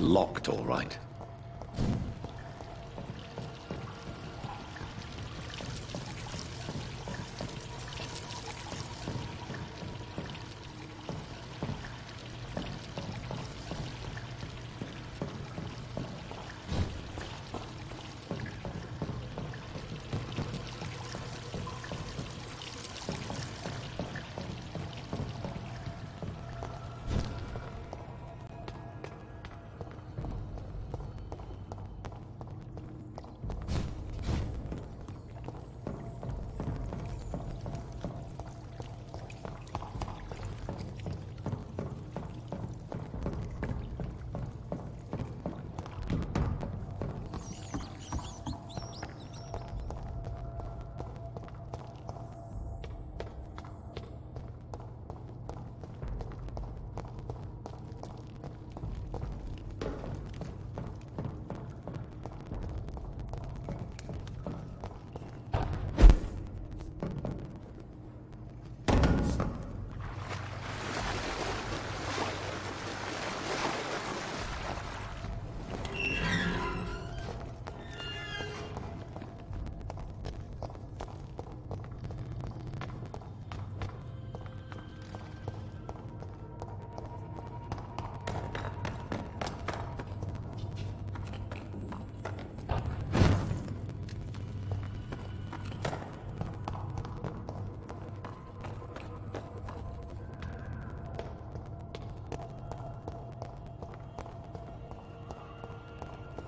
locked, all right.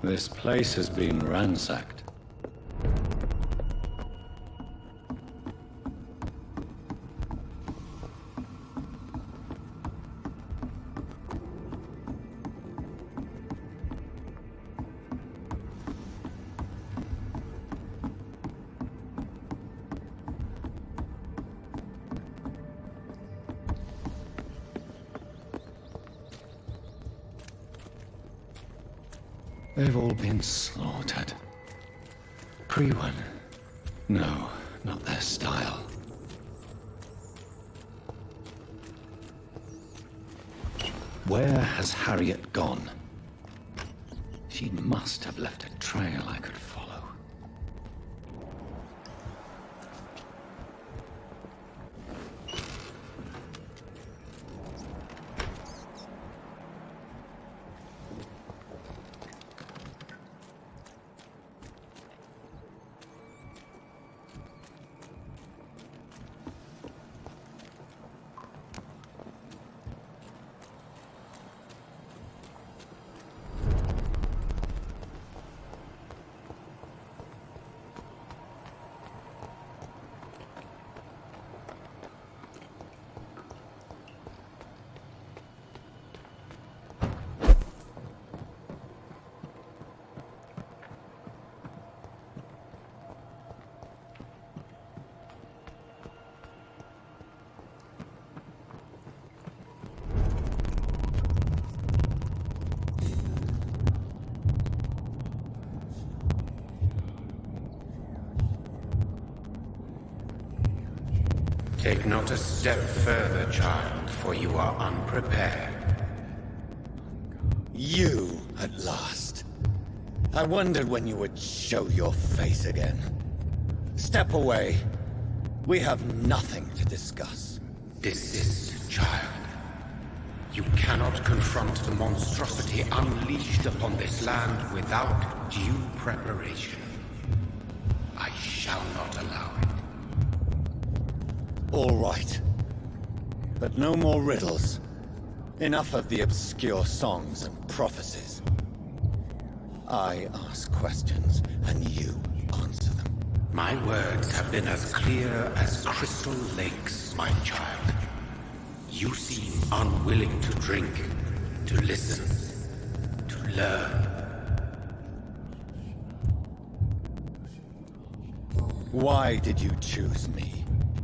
This place has been ransacked. They've all been slaughtered. Pre-one? No, not their style. Where has Harriet gone? She must have left a trail I could follow. Take not a step further, child, for you are unprepared. You, at last. I wondered when you would show your face again. Step away. We have nothing to discuss. Desist, child. You cannot confront the monstrosity unleashed upon this land without due preparation. I shall not allow it. All right. But no more riddles. Enough of the obscure songs and prophecies. I ask questions, and you answer them. My words have been as clear as crystal lakes, my child. You seem unwilling to drink, to listen, to learn. Why did you choose me?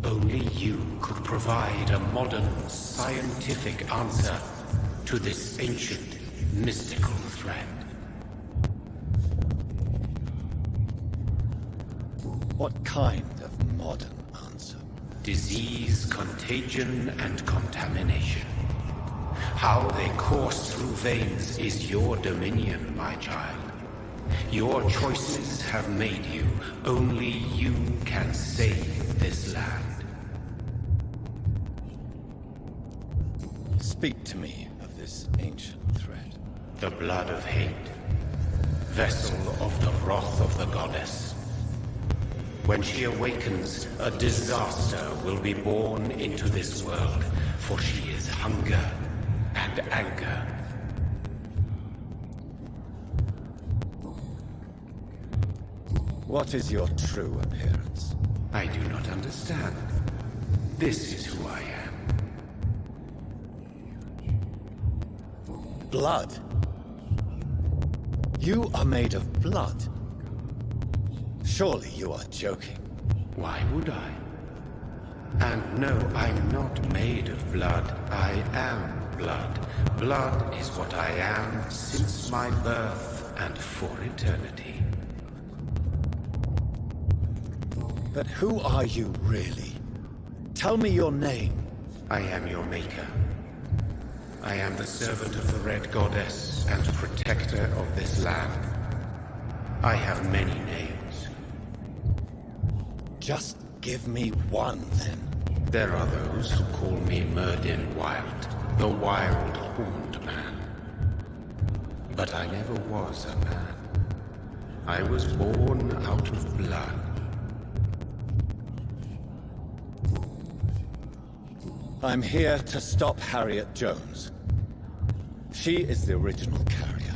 Only you could provide a modern, scientific answer to this ancient, mystical threat. What kind of modern answer? Disease, contagion, and contamination. How they course through veins is your dominion, my child. Your choices have made you. Only you can save this land. Speak to me of this ancient thread. The blood of hate. Vessel of the wrath of the goddess. When she awakens, a disaster will be born into this world, for she is hunger and anger. What is your true appearance? I do not understand. This is who I am. Blood? You are made of blood. Surely you are joking. Why would I? And no, I'm not made of blood. I am blood. Blood is what I am since my birth and for eternity. But who are you really? Tell me your name. I am your maker. I am the servant of the Red Goddess and protector of this land. I have many names. Just give me one, then. There are those who call me Myrddin Wild, the Wild Horned Man. But I never was a man. I was born out of blood. I'm here to stop Harriet Jones. She is the original carrier.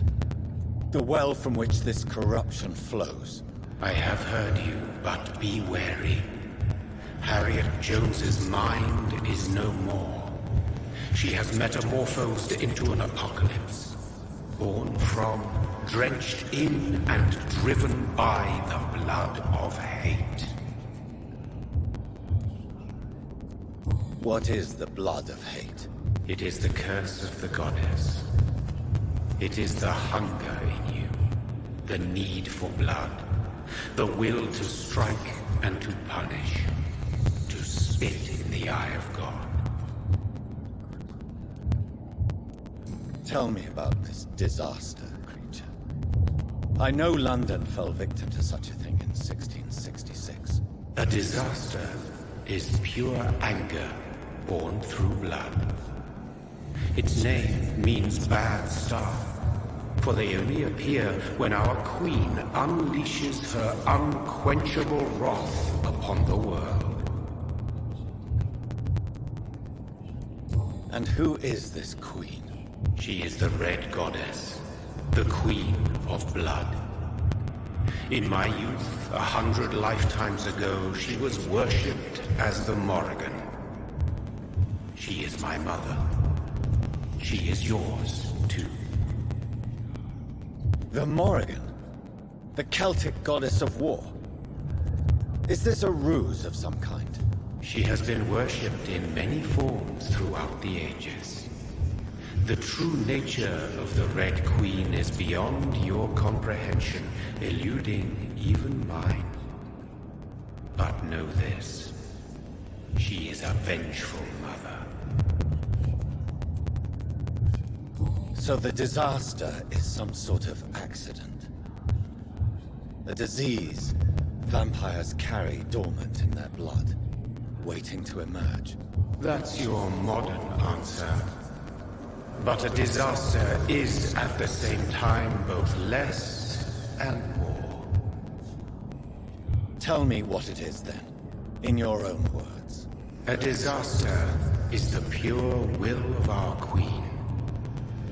The well from which this corruption flows. I have heard you, but be wary. Harriet Jones's mind is no more. She has metamorphosed into an apocalypse. Born from, drenched in, and driven by the blood of hate. What is the blood of hate? It is the curse of the goddess. It is the hunger in you, the need for blood, the will to strike and to punish, to spit in the eye of God. Tell me about this disaster, creature. I know London fell victim to such a thing in 1666. A disaster is pure anger born through blood. Its name means bad star, for they only appear when our queen unleashes her unquenchable wrath upon the world. And who is this queen? She is the Red Goddess, the Queen of Blood. In my youth, 100 lifetimes ago, she was worshipped as the Morrigan. She is my mother. She is yours, too. The Morrigan? The Celtic goddess of war? Is this a ruse of some kind? She has been worshipped in many forms throughout the ages. The true nature of the Red Queen is beyond your comprehension, eluding even mine. But know this. She is a vengeful mother. So the disaster is some sort of accident. A disease vampires carry dormant in their blood, waiting to emerge. That's your modern answer. But a disaster is at the same time both less and more. Tell me what it is then, in your own words. A disaster is the pure will of our queen.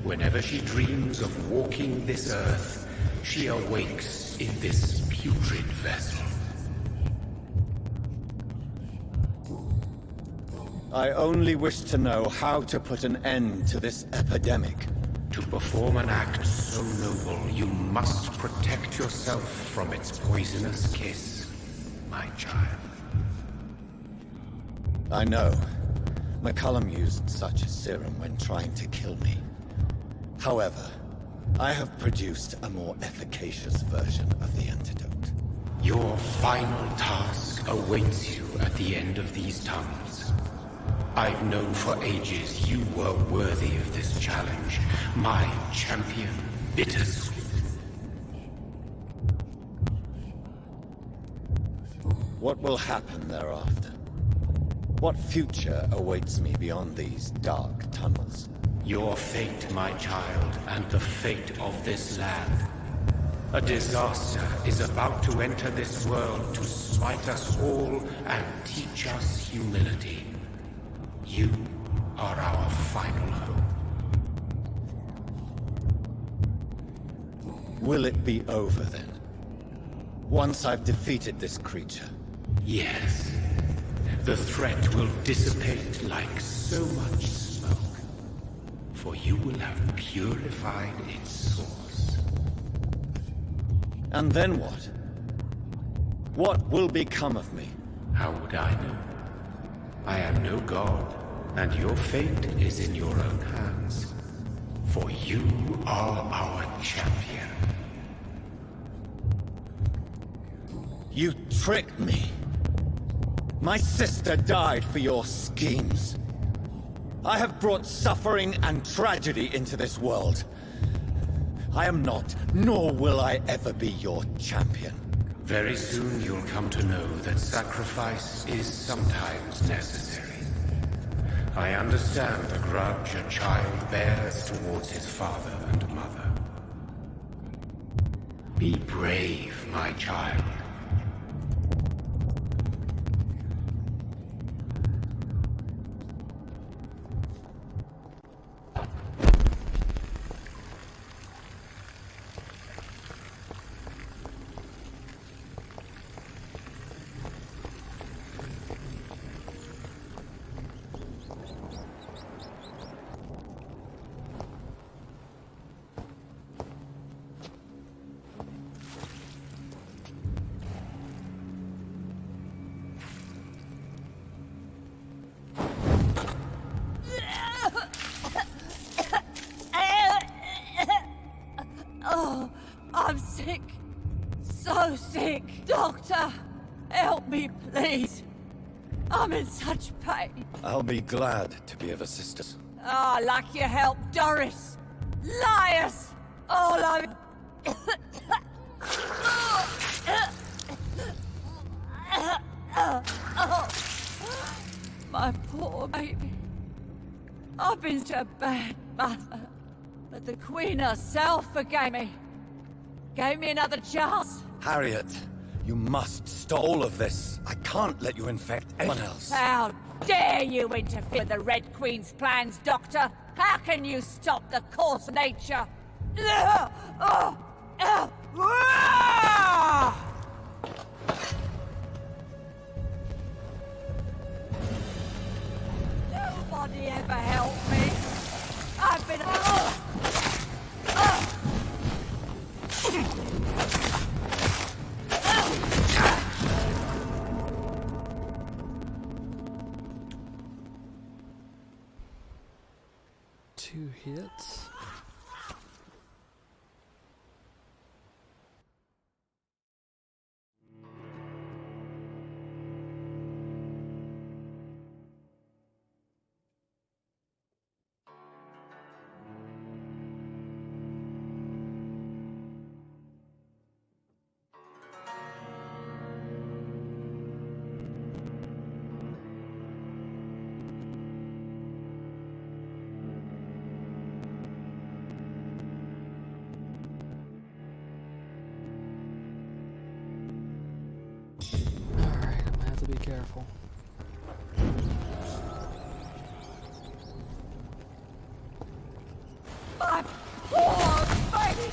Whenever she dreams of walking this earth, she awakes in this putrid vessel. I only wish to know how to put an end to this epidemic. To perform an act so noble, you must protect yourself from its poisonous kiss, my child. I know. McCullum used such a serum when trying to kill me. However, I have produced a more efficacious version of the antidote. Your final task awaits you at the end of these tunnels. I've known for ages you were worthy of this challenge. My champion, Bittersweet. What will happen thereafter? What future awaits me beyond these dark tunnels? Your fate, my child, and the fate of this land. A disaster is about to enter this world to smite us all and teach us humility. You are our final hope. Will it be over then? Once I've defeated this creature? Yes. The threat will dissipate like so much smoke. For you will have purified its source. And then what? What will become of me? How would I know? I am no god, and your fate is in your own hands. For you are our champion. You tricked me. My sister died for your schemes. I have brought suffering and tragedy into this world. I am not, nor will I ever be your champion. Very soon you'll come to know that sacrifice is sometimes necessary. I understand the grudge a child bears towards his father and mother. Be brave, my child. Oh, I'm sick. So sick. Doctor, help me, please. I'm in such pain. I'll be glad to be of assistance. Ah, like your help, Doris. Liars! All I... My poor baby. I've been such a bad mother. But the Queen herself forgave me. Gave me another chance. Harriet, you must stop all of this. I can't let you infect anyone else. How dare you interfere with the Red Queen's plans, Doctor? How can you stop the course of nature? Nobody ever helped me. I've been... Two hits. Alright, I'm gonna have to be careful. My poor baby!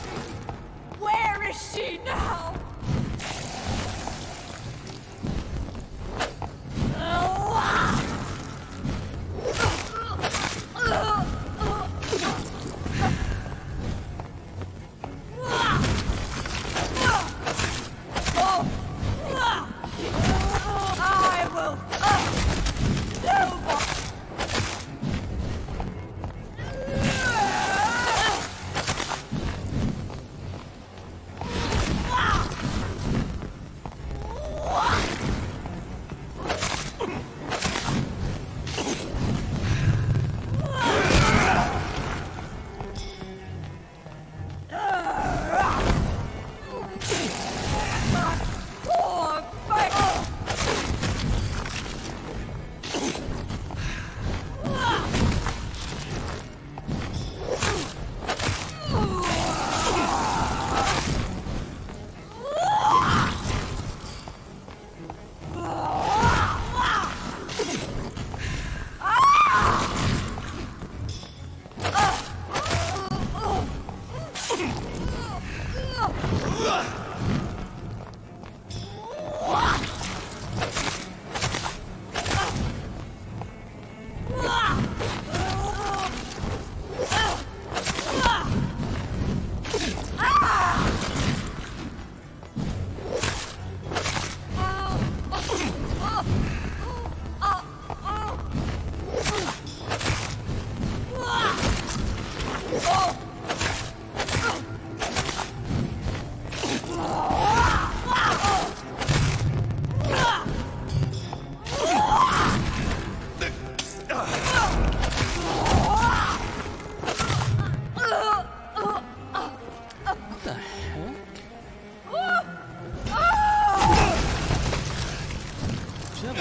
Where is she now? I will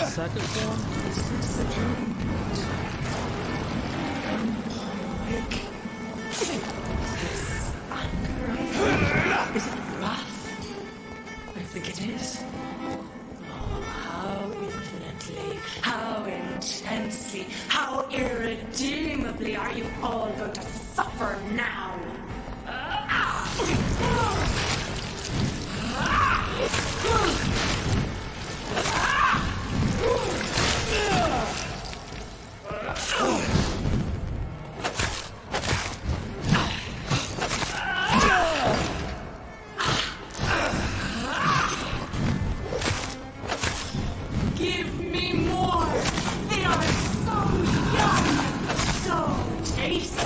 Second form? Is it wrath? I think it is. Oh, how infinitely, how intensely, how irredeemably are you all going to suffer now? Give me more! They are so young, so tasty!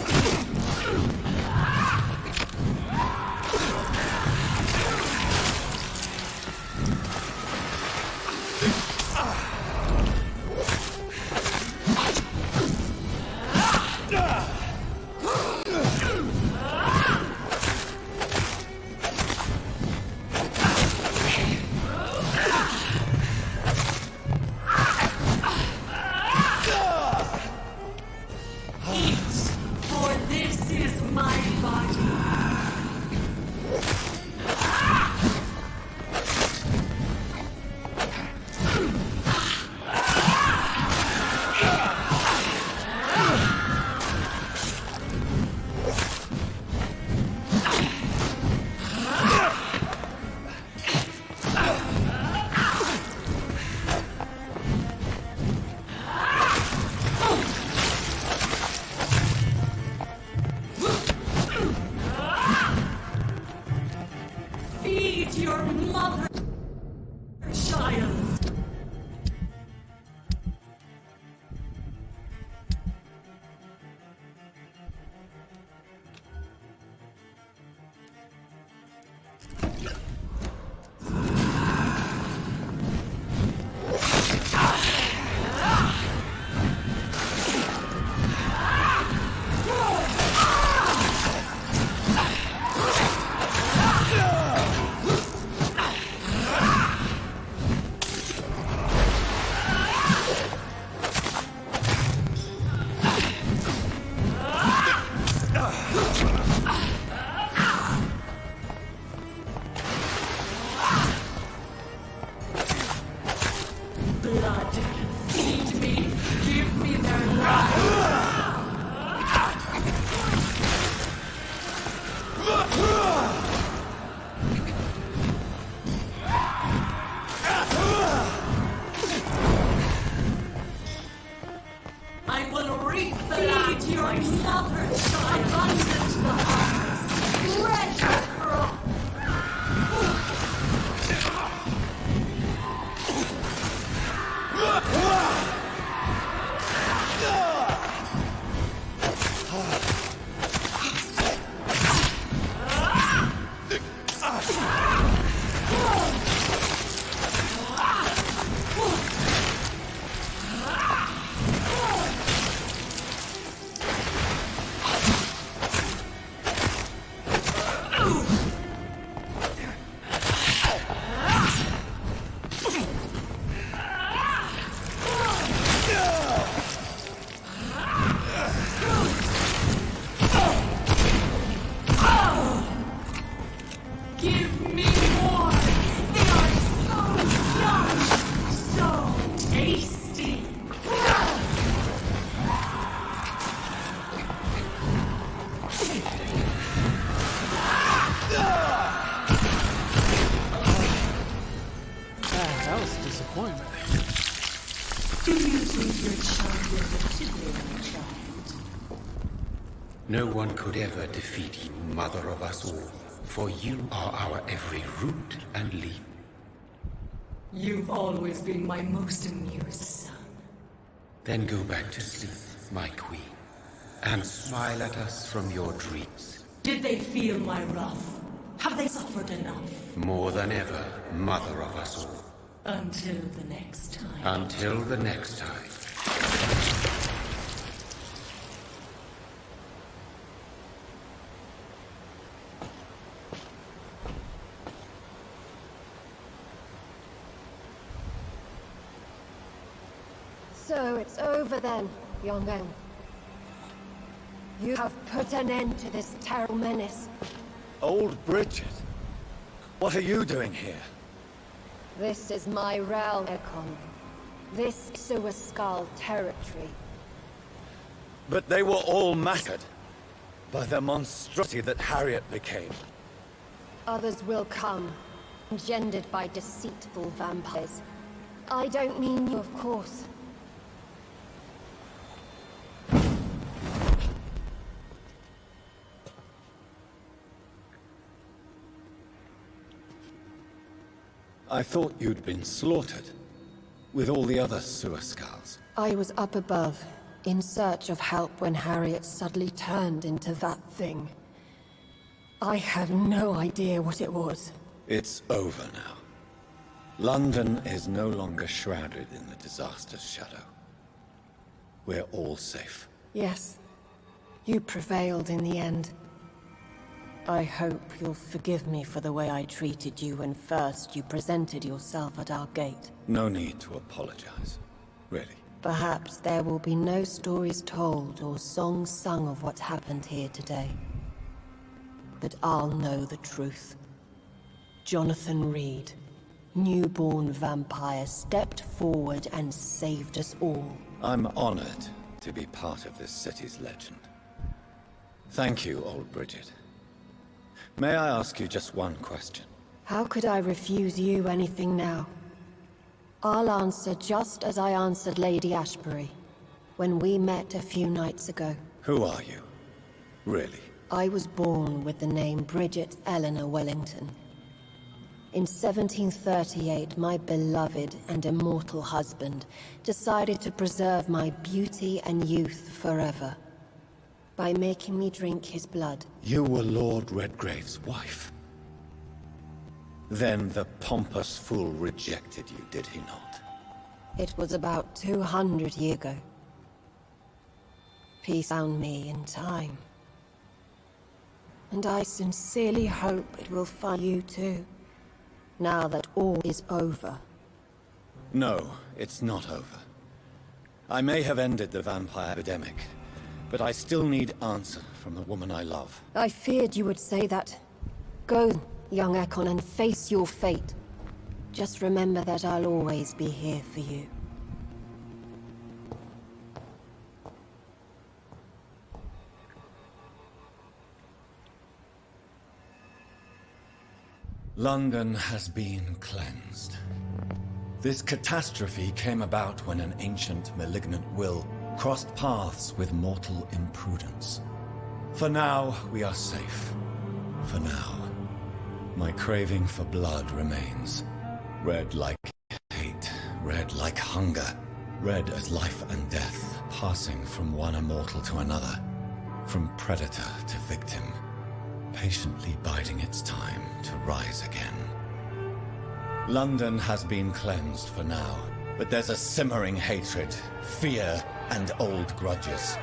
For this is my body. Feed your mother, child. Blood, feed me, give me their life. I will reap the land your mother, child, abundant the harvest, treasure crop. Give me more! They are so young, so tasty! That was a disappointment. Do you think your child will particularly child? No one could ever defeat you, mother of us all, for you are our every root and leaf. You've always been my most amused son. Then go back to sleep, my queen, and smile at us from your dreams. Did they feel my wrath? Have they suffered enough? More than ever, mother of us all. Until the next time. Until the next time. So it's over then, young man. You have put an end to this terrible menace. Old Bridget? What are you doing here? This is my realm, Ekon. This is Suascal territory. But they were all massacred by the monstrosity that Harriet became. Others will come, engendered by deceitful vampires. I don't mean you, of course. I thought you'd been slaughtered, with all the other Suascals. I was up above, in search of help when Harriet suddenly turned into that thing. I have no idea what it was. It's over now. London is no longer shrouded in the disaster's shadow. We're all safe. Yes, you prevailed in the end. I hope you'll forgive me for the way I treated you when first you presented yourself at our gate. No need to apologize, really. Perhaps there will be no stories told or songs sung of what happened here today. But I'll know the truth. Jonathan Reed, newborn vampire, stepped forward and saved us all. I'm honored to be part of this city's legend. Thank you, old Bridget. May I ask you just one question? How could I refuse you anything now? I'll answer just as I answered Lady Ashbury, when we met a few nights ago. Who are you? Really? I was born with the name Bridget Eleanor Wellington. In 1738, my beloved and immortal husband decided to preserve my beauty and youth forever by making me drink his blood. You were Lord Redgrave's wife. Then the pompous fool rejected you, did he not? It was about 200 years ago. Peace found me in time. And I sincerely hope it will find you too, now that all is over. No, it's not over. I may have ended the vampire epidemic, but I still need answer from the woman I love. I feared you would say that. Go, young Ekon, and face your fate. Just remember that I'll always be here for you. London has been cleansed. This catastrophe came about when an ancient malignant will crossed paths with mortal imprudence. For now, we are safe. For now. My craving for blood remains. Red like hate, red like hunger, red as life and death, passing from one immortal to another, from predator to victim, patiently biding its time to rise again. London has been cleansed for now, but there's a simmering hatred, fear, and old grudges.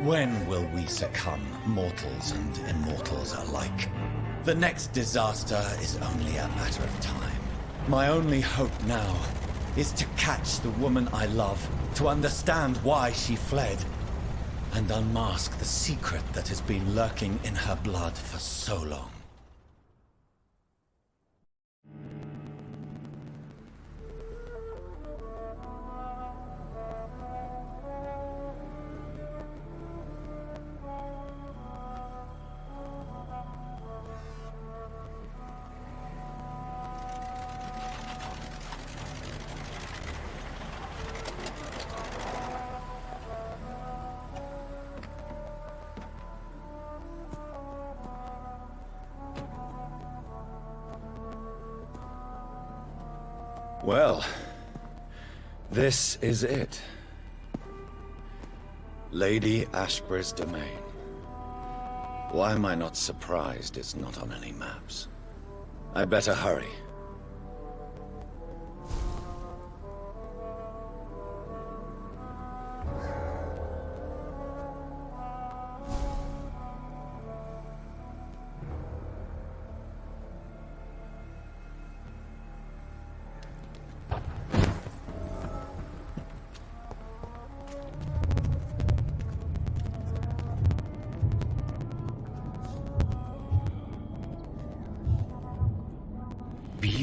When will we succumb, mortals and immortals alike? The next disaster is only a matter of time. My only hope now is to catch the woman I love, to understand why she fled, and unmask the secret that has been lurking in her blood for so long. Well, this is it. Lady Ashbury's domain. Why am I not surprised it's not on any maps? I'd better hurry.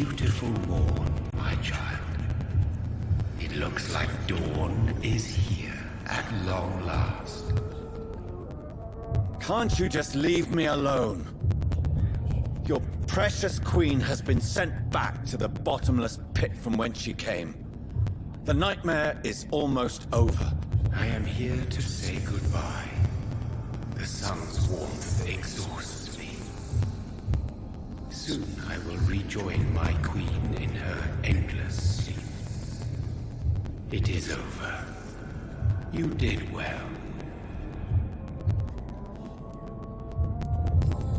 beautiful morn, my child. It looks like dawn is here at long last. Can't you just leave me alone? Your precious queen has been sent back to the bottomless pit from whence she came. The nightmare is almost over. I am here to say goodbye. The sun's warmth exhausts me. Soon I will rejoin my queen in her endless sleep. It is over. You did well.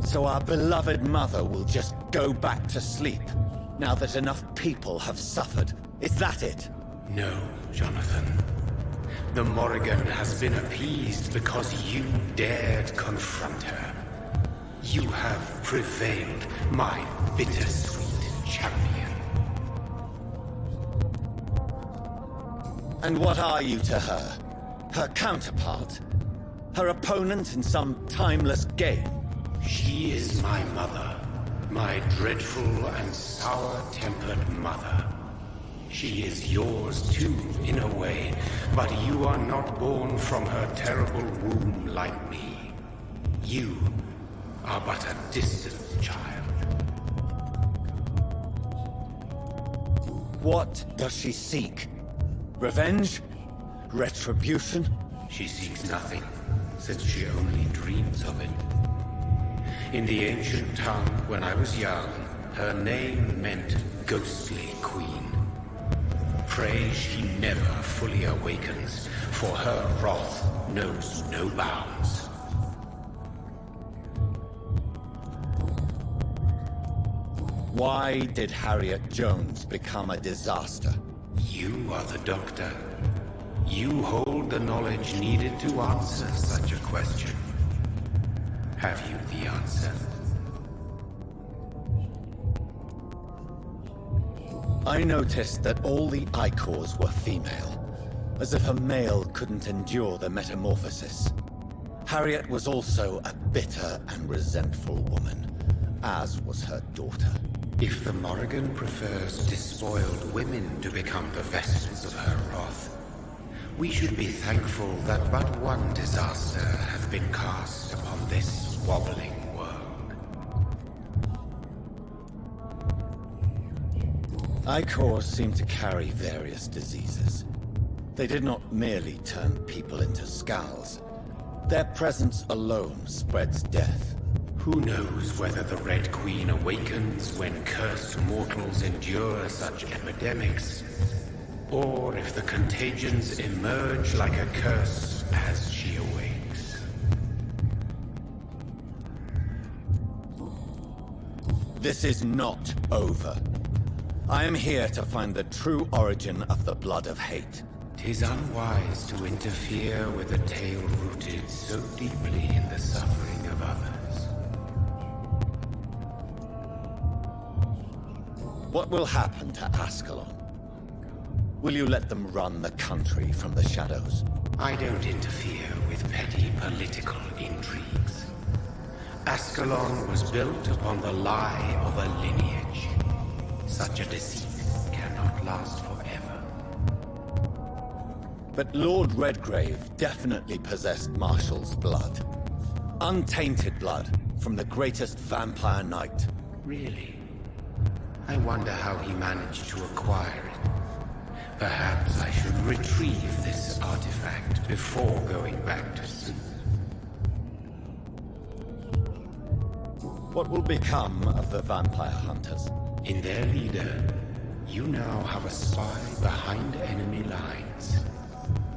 So our beloved mother will just go back to sleep, now that enough people have suffered. Is that it? No, Jonathan. The Morrigan has been appeased because you dared confront her. You have prevailed, my bittersweet champion. And what are you to her? Her counterpart? Her opponent in some timeless game? She is my mother, my dreadful and sour-tempered mother. She is yours too, in a way, but you are not born from her terrible womb like me. You are but a distant child. What does she seek? Revenge? Retribution? She seeks nothing, since she only dreams of it. In the ancient tongue, when I was young, her name meant ghostly queen. Pray she never fully awakens, for her wrath knows no bounds. Why did Harriet Jones become a disaster? You are the doctor. You hold the knowledge needed to answer such a question. Have you the answer? I noticed that all the Icors were female, as if a male couldn't endure the metamorphosis. Harriet was also a bitter and resentful woman, as was her daughter. If the Morrigan prefers despoiled women to become the vessels of her wrath, we should be thankful that but one disaster hath been cast upon this wobbling world. Icors seem to carry various diseases. They did not merely turn people into skulls. Their presence alone spreads death. Who knows whether the Red Queen awakens when cursed mortals endure such epidemics, or if the contagions emerge like a curse as she awakes. This is not over. I am here to find the true origin of the blood of hate. 'Tis unwise to interfere with a tale rooted so deeply in the suffering of others. What will happen to Ascalon? Will you let them run the country from the shadows? I don't interfere with petty political intrigues. Ascalon was built upon the lie of a lineage. Such a deceit cannot last forever. But Lord Redgrave definitely possessed Marshall's blood. Untainted blood from the greatest vampire knight. Really? I wonder how he managed to acquire it. Perhaps I should retrieve this artifact before going back to sleep. What will become of the vampire hunters? In their leader, you now have a spy behind enemy lines.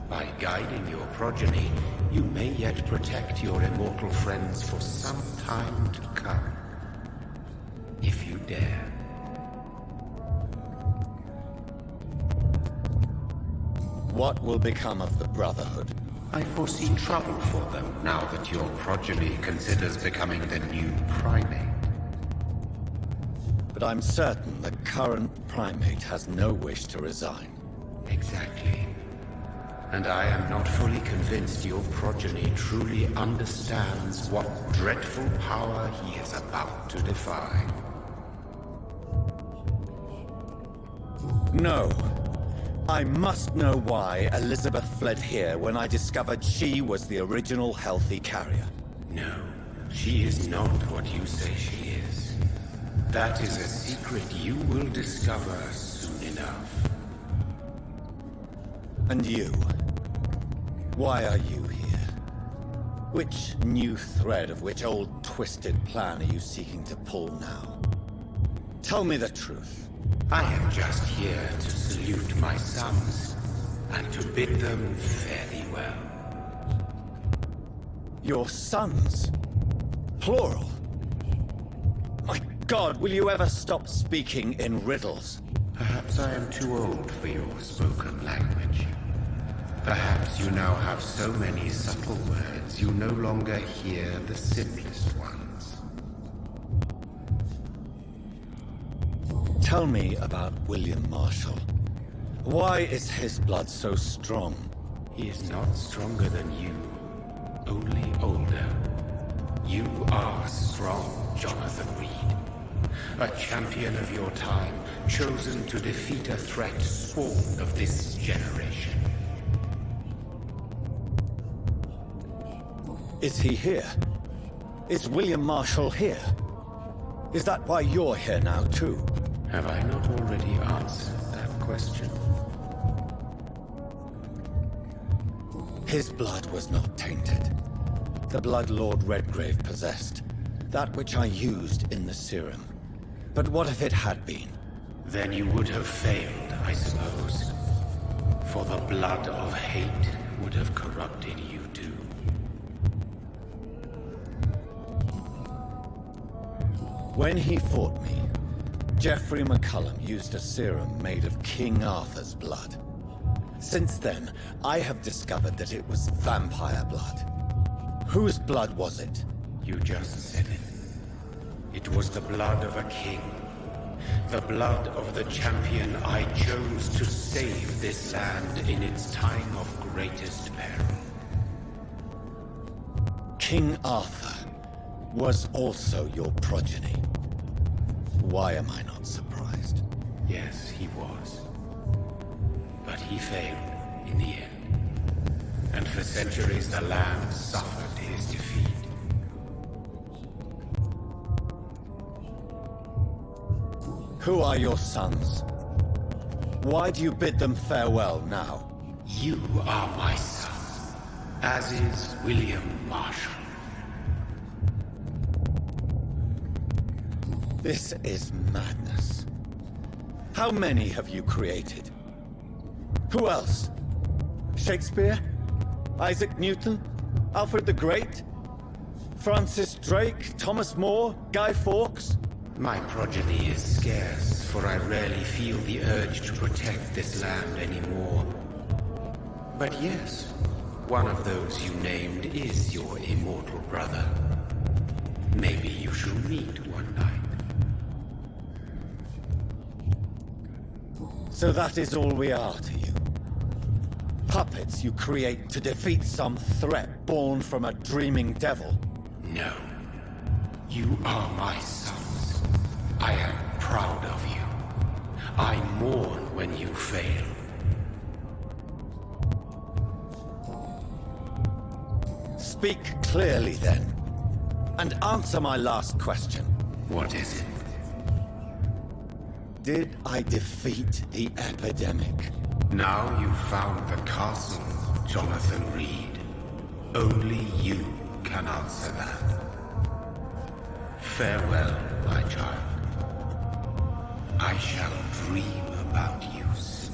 By guiding your progeny, you may yet protect your immortal friends for some time to come. If you dare. What will become of the Brotherhood? I foresee trouble for them now that your progeny considers becoming the new primate. But I'm certain the current primate has no wish to resign. Exactly. And I am not fully convinced your progeny truly understands what dreadful power he is about to defy. No. I must know why Elizabeth fled here when I discovered she was the original healthy carrier. No, she is not what you say she is. That is a secret you will discover soon enough. And you? Why are you here? Which new thread of which old twisted plan are you seeking to pull now? Tell me the truth. I am just here to salute my sons, and to bid them fare thee well. Your sons? Plural? My God, will you ever stop speaking in riddles? Perhaps I am too old for your spoken language. Perhaps you now have so many subtle words you no longer hear the simplest ones. Tell me about William Marshall. Why is his blood so strong? He is not stronger than you, only older. You are strong, Jonathan Reed. A champion of your time, chosen to defeat a threat spawned of this generation. Is he here? Is William Marshall here? Is that why you're here now, too? Have I not already answered that question? His blood was not tainted. The blood Lord Redgrave possessed. That which I used in the serum. But what if it had been? Then you would have failed, I suppose. For the blood of hate would have corrupted you too. When he fought me, Geoffrey McCullum used a serum made of King Arthur's blood. Since then, I have discovered that it was vampire blood. Whose blood was it? You just said it. It was the blood of a king. The blood of the champion I chose to save this land in its time of greatest peril. King Arthur was also your progeny. Why am I not surprised? Yes, he was. But he failed in the end. And for centuries the land suffered his defeat. Who are your sons? Why do you bid them farewell now? You are my son, as is William Marshall. This is madness. How many have you created? Who else? Shakespeare? Isaac Newton? Alfred the Great? Francis Drake? Thomas More? Guy Fawkes? My progeny is scarce, for I rarely feel the urge to protect this land anymore. But yes, one of those you named is your immortal brother. Maybe you shall meet one night. So that is all we are to you? Puppets you create to defeat some threat born from a dreaming devil? No. You are my sons. I am proud of you. I mourn when you fail. Speak clearly then, and answer my last question. What is it? Did I defeat the epidemic? Now you've found the castle, Jonathan Reed. Only you can answer that. Farewell, my child. I shall dream about you soon.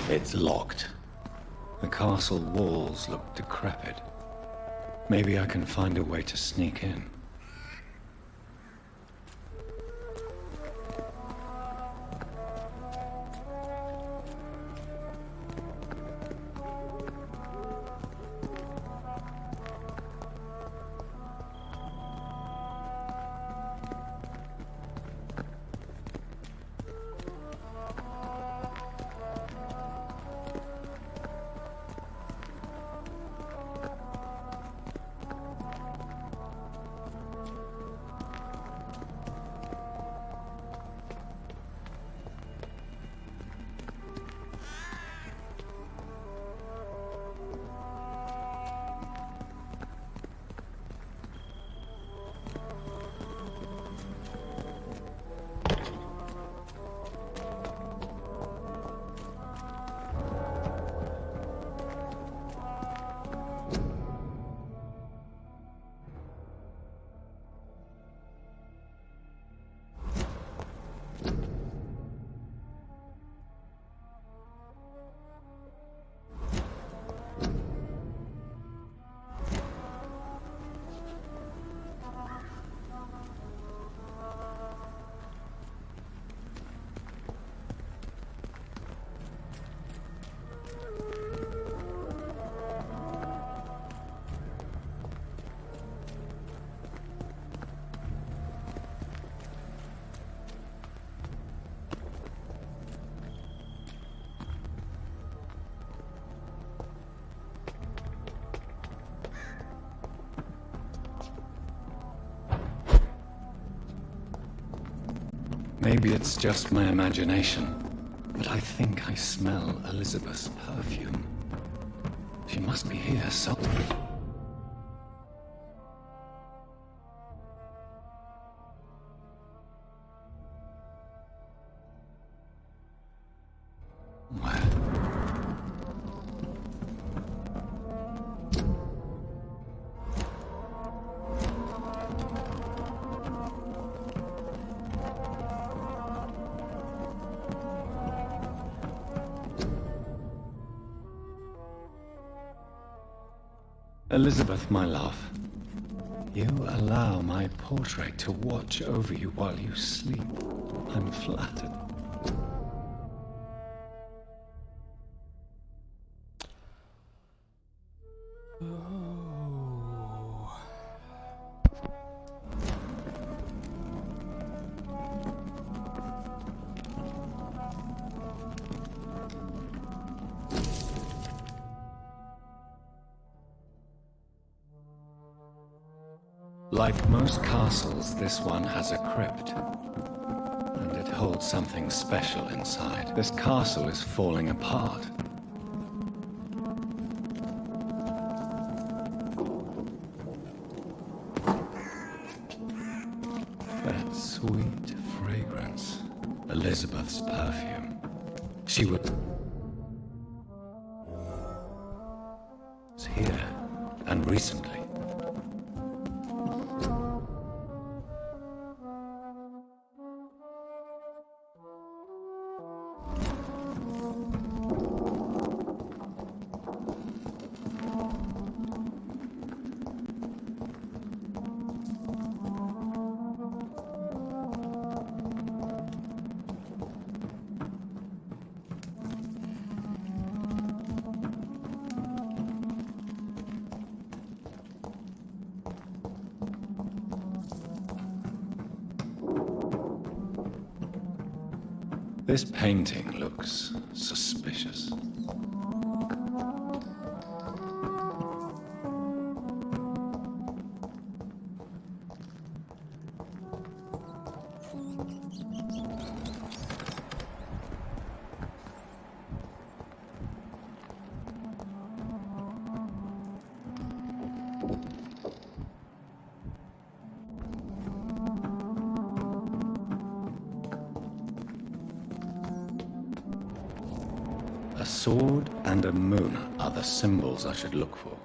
It's locked. The castle walls look decrepit. Maybe I can find a way to sneak in. Maybe it's just my imagination, but I think I smell Elizabeth's perfume. She must be here somewhere. Elizabeth, my love, you allow my portrait to watch over you while you sleep. I'm flattered. Like most castles, this one has a crypt, and it holds something special inside. This castle is falling apart. That sweet fragrance, Elizabeth's perfume. She was here, and recently. This painting looks suspicious. A sword and a moon are the symbols I should look for.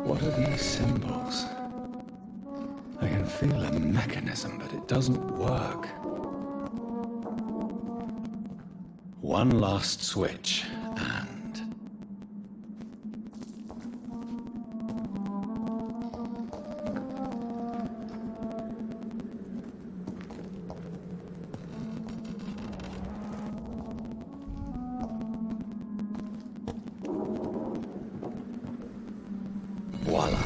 What are these symbols? I can feel a mechanism, but it doesn't work. One last switch, and... voila.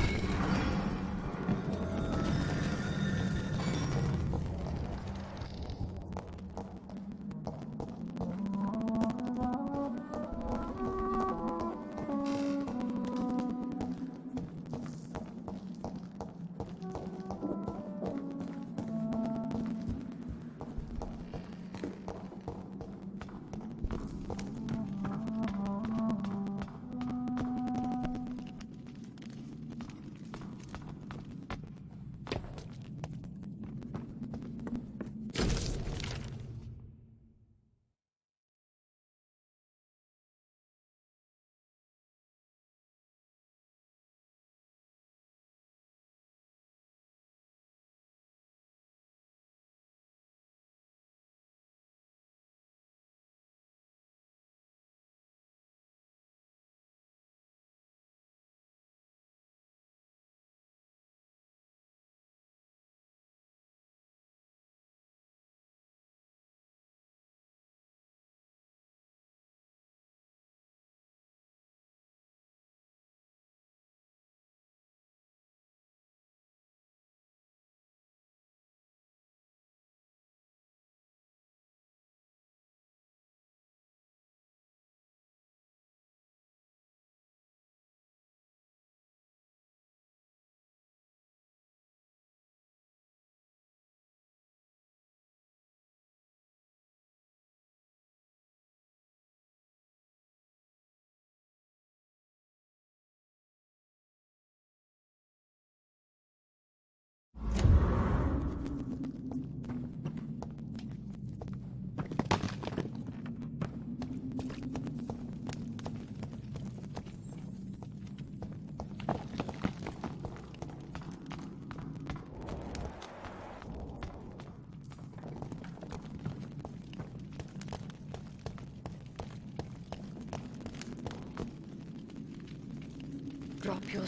drop your...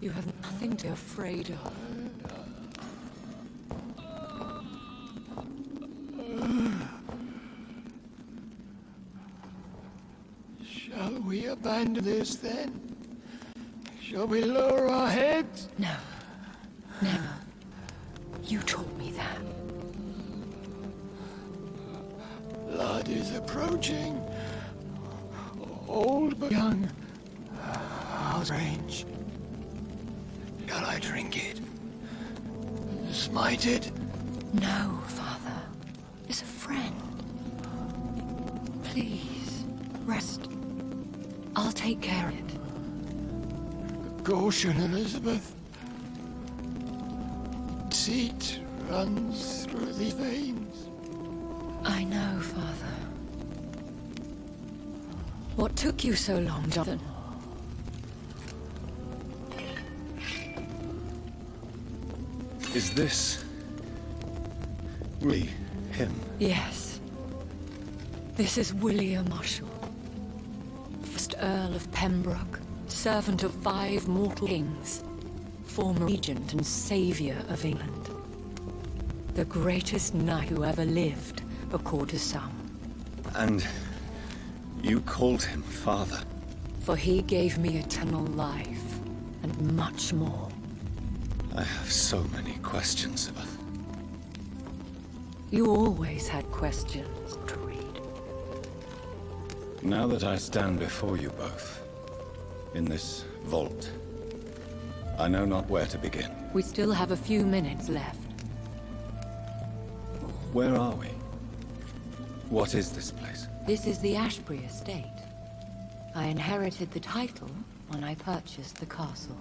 You have nothing to be afraid of. Shall we abandon this then? Shall we lower our heads? No. Never. You taught me that. Blood is approaching. Old but young. How strange. Shall I drink it? Smite it? No, Father. It's a friend. Please, rest. I'll take care of it. Caution, Elizabeth. Deceit runs through these veins. I know, Father. What took you so long, Jonathan? Is this really him? Yes. This is William Marshall, 1st Earl of Pembroke, servant of 5 mortal kings, former regent and saviour of England. The greatest knight who ever lived, according to some. And you called him father? For he gave me eternal life, and much more. I have so many questions, Elizabeth. You always had questions to read. Now that I stand before you both, in this vault, I know not where to begin. We still have a few minutes left. Where are we? What is this place? This is the Ashbury estate. I inherited the title when I purchased the castle.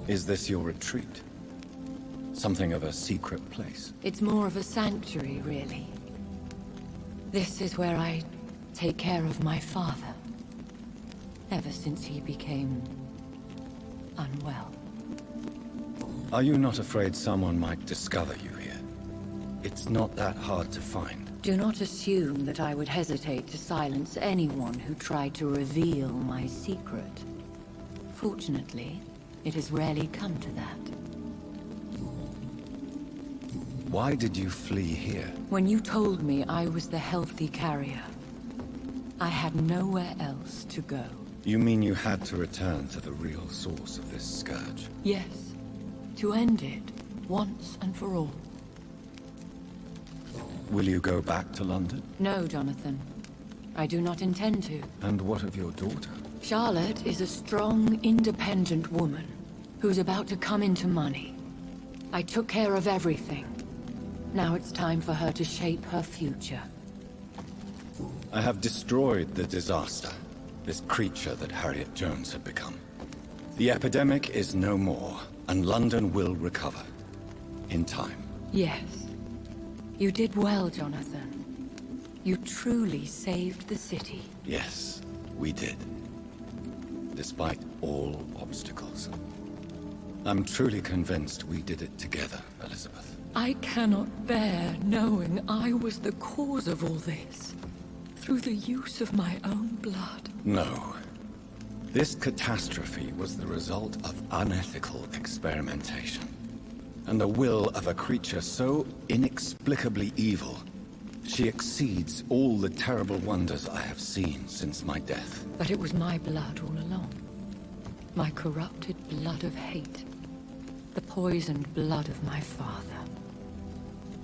Is this your retreat? Something of a secret place? It's more of a sanctuary, really. This is where I take care of my father. Ever since he became unwell. Are you not afraid someone might discover you here? It's not that hard to find. Do not assume that I would hesitate to silence anyone who tried to reveal my secret. Fortunately, it has rarely come to that. Why did you flee here? When you told me I was the healthy carrier, I had nowhere else to go. You mean you had to return to the real source of this scourge? Yes, to end it, once and for all. Will you go back to London? No, Jonathan. I do not intend to. And what of your daughter? Charlotte is a strong, independent woman who's about to come into money. I took care of everything. Now it's time for her to shape her future. I have destroyed the disaster, this creature that Harriet Jones had become. The epidemic is no more, and London will recover. In time. Yes. You did well, Jonathan. You truly saved the city. Yes, we did. Despite all obstacles. I'm truly convinced we did it together, Elizabeth. I cannot bear knowing I was the cause of all this. Through the use of my own blood. No. This catastrophe was the result of unethical experimentation. And the will of a creature so inexplicably evil, she exceeds all the terrible wonders I have seen since my death. But it was my blood all along. My corrupted blood of hate. The poisoned blood of my father.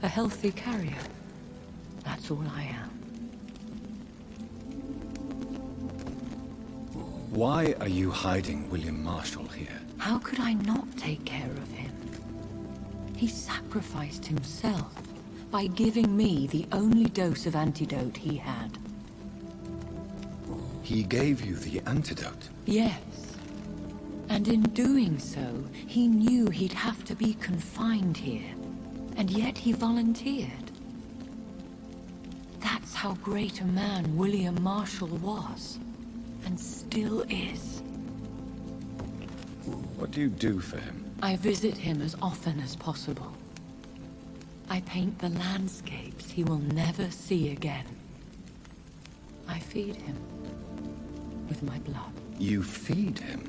A healthy carrier. That's all I am. Why are you hiding William Marshall here? How could I not take care of him? He sacrificed himself by giving me the only dose of antidote he had. He gave you the antidote? Yes. And in doing so, he knew he'd have to be confined here. And yet he volunteered. That's how great a man William Marshall was. And still is. What do you do for him? I visit him as often as possible. I paint the landscapes he will never see again. I feed him. with my blood. You feed him?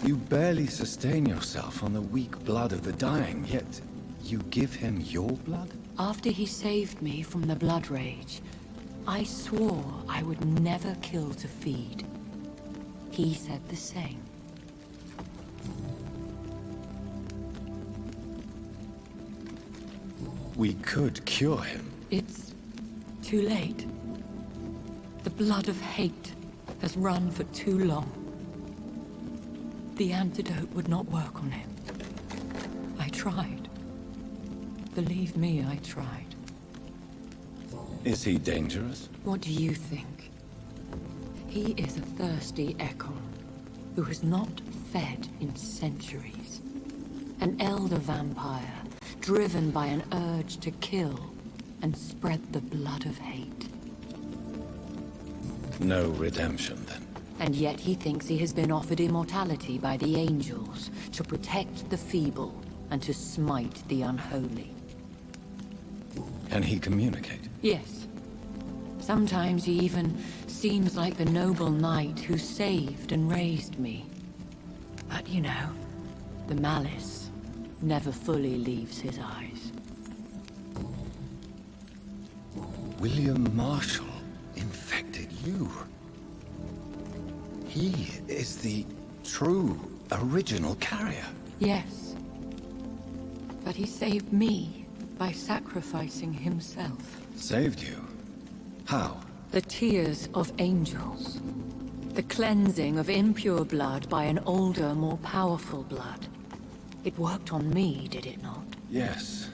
You barely sustain yourself on the weak blood of the dying, yet you give him your blood? After he saved me from the blood rage, I swore I would never kill to feed. He said the same. We could cure him. It's too late. The blood of hate has run for too long. The antidote would not work on him. I tried. Believe me, I tried. Is he dangerous? What do you think? He is a thirsty echo who has not fed in centuries. An elder vampire, driven by an urge to kill and spread the blood of hate. No redemption, then. And yet he thinks he has been offered immortality by the angels to protect the feeble and to smite the unholy. Can he communicate? Yes. Sometimes he even seems like the noble knight who saved and raised me. But you know, the malice never fully leaves his eyes. William Marshall infected you. He is the true, original carrier. Yes. But he saved me by sacrificing himself. Saved you? How? The tears of angels. The cleansing of impure blood by an older, more powerful blood. It worked on me, did it not? Yes.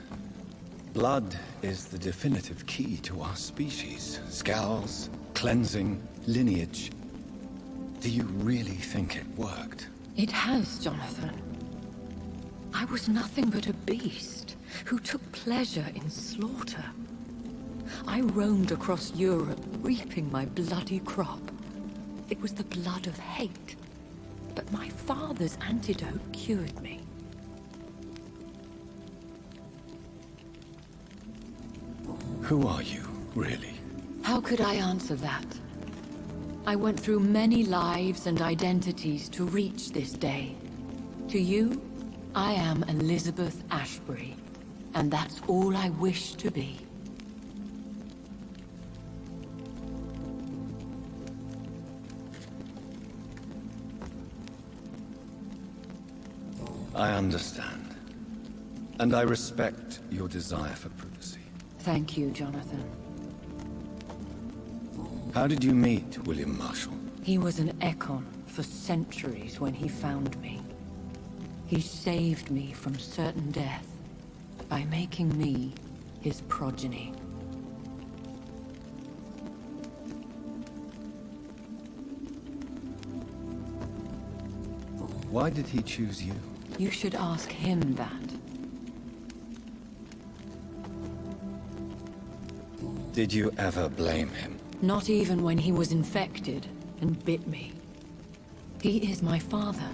Blood is the definitive key to our species. Scowls, cleansing, lineage. Do you really think it worked? It has, Jonathan. I was nothing but a beast who took pleasure in slaughter. I roamed across Europe, reaping my bloody crop. It was the blood of hate. But my father's antidote cured me. Who are you, really? How could I answer that? I went through many lives and identities to reach this day. To you, I am Elizabeth Ashbury, and that's all I wish to be. I understand. And I respect your desire for privacy. Thank you, Jonathan. How did you meet William Marshall? He was an Ekon for centuries when he found me. He saved me from certain death by making me his progeny. Why did he choose you? You should ask him that. Did you ever blame him? Not even when he was infected and bit me. He is my father.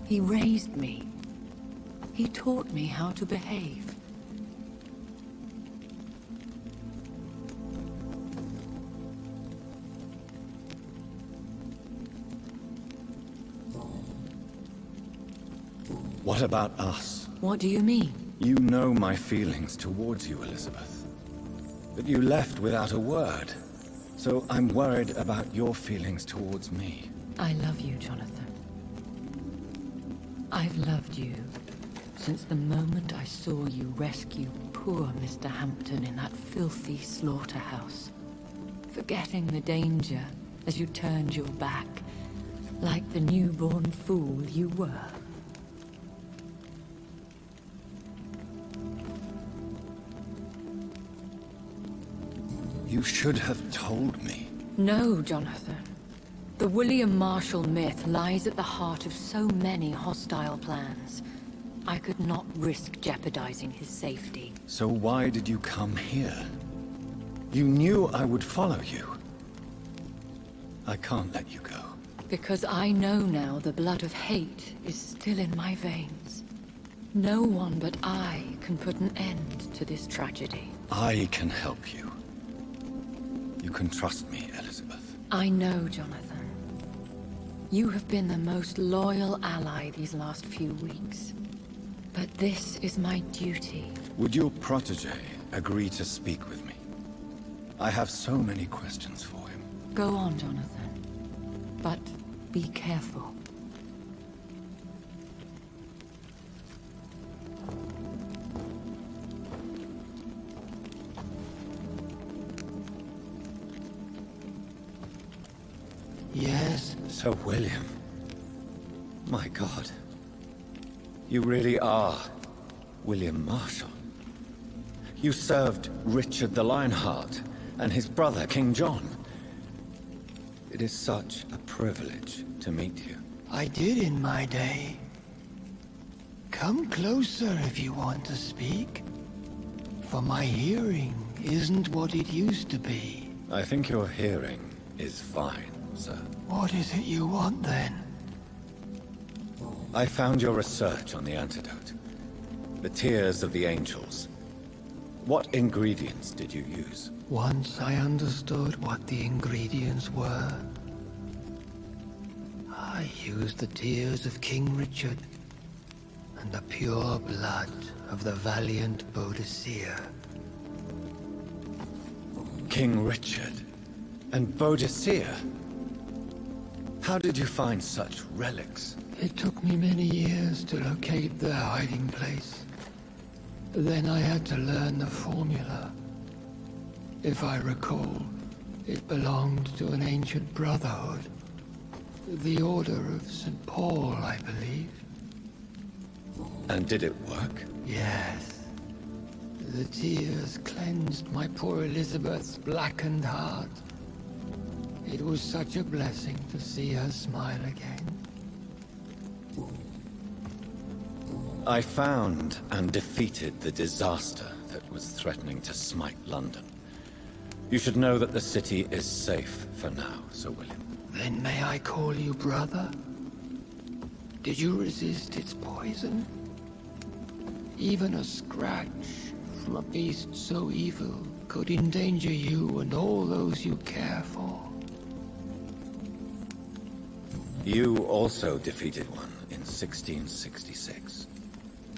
He raised me. He taught me how to behave. What about us? What do you mean? You know my feelings towards you, Elizabeth. But you left without a word. So I'm worried about your feelings towards me. I love you, Jonathan. I've loved you since the moment I saw you rescue poor Mr. Hampton in that filthy slaughterhouse. Forgetting the danger as you turned your back, like the newborn fool you were. You should have told me. No, Jonathan. The William Marshall myth lies at the heart of so many hostile plans. I could not risk jeopardizing his safety. So why did you come here? You knew I would follow you. I can't let you go. Because I know now the blood of hate is still in my veins. No one but I can put an end to this tragedy. I can help you. You can trust me, Elizabeth. I know, Jonathan. You have been the most loyal ally these last few weeks. But this is my duty. Would your protege agree to speak with me? I have so many questions for him. Go on, Jonathan. But be careful. Yes? Sir William. My God. You really are William Marshall. You served Richard the Lionheart and his brother, King John. It is such a privilege to meet you. I did in my day. Come closer if you want to speak. For my hearing isn't what it used to be. I think your hearing is fine, sir. What is it you want then? I found your research on the antidote. The tears of the angels. What ingredients did you use? Once I understood what the ingredients were, I used the tears of King Richard and the pure blood of the valiant Boadicea. King Richard and Boadicea? How did you find such relics? It took me many years to locate their hiding place. Then I had to learn the formula. If I recall, it belonged to an ancient brotherhood. The Order of St. Paul, I believe. And did it work? Yes. The tears cleansed my poor Elizabeth's blackened heart. It was such a blessing to see her smile again. I found and defeated the disaster that was threatening to smite London. You should know that the city is safe for now, Sir William. Then may I call you brother? Did you resist its poison? Even a scratch from a beast so evil could endanger you and all those you care for. You also defeated one in 1666.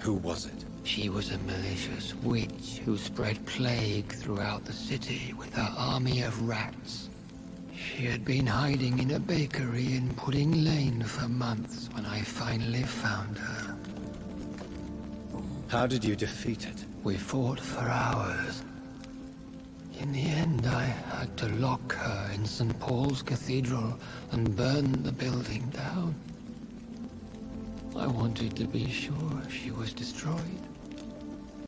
Who was it? She was a malicious witch who spread plague throughout the city with her army of rats. She had been hiding in a bakery in Pudding Lane for months when I finally found her. How did you defeat it? We fought for hours. In the end, I had to lock her in St. Paul's Cathedral and burn the building down. I wanted to be sure she was destroyed.